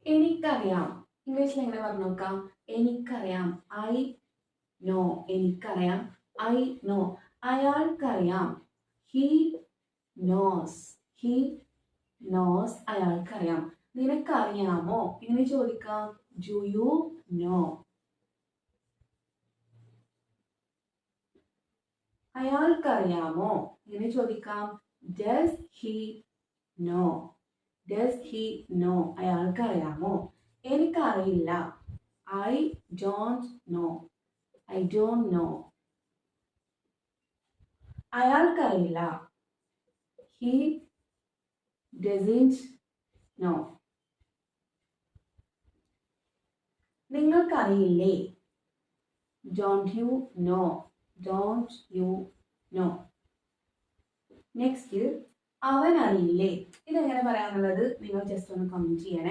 എനിക്കറിയാം. ഇംഗ്ലീഷിൽ എങ്ങനെ പറഞ്ഞു നോക്കാം? എനിക്കറിയാം. I know. എനിക്കറിയാം. I know. അയാൾക്കറിയാം. He knows. He knows. അയാൾക്കറിയാം. നിനക്കറിയാമോ? ഇങ്ങനെ ചോദിക്കാം. Do you know? അയാൾക്കറിയാമോ? ഇങ്ങനെ ചോദിക്കാം. Does he know? Does he know? അയാൾക്കറിയാമോ? എനിക്കറിയില്ല. I don't know. I don't know. അയാൾക്കറിയില്ല. He doesn't know. നിങ്ങൾക്കറിയില്ലേ? Don't you know? Don't you know. Next, അവൻ അറിയില്ലേ? ഇതെങ്ങനെ പറയാനുള്ളത് നിങ്ങൾ ജസ്റ്റ് ഒന്ന് കമന്റ് ചെയ്യണേ.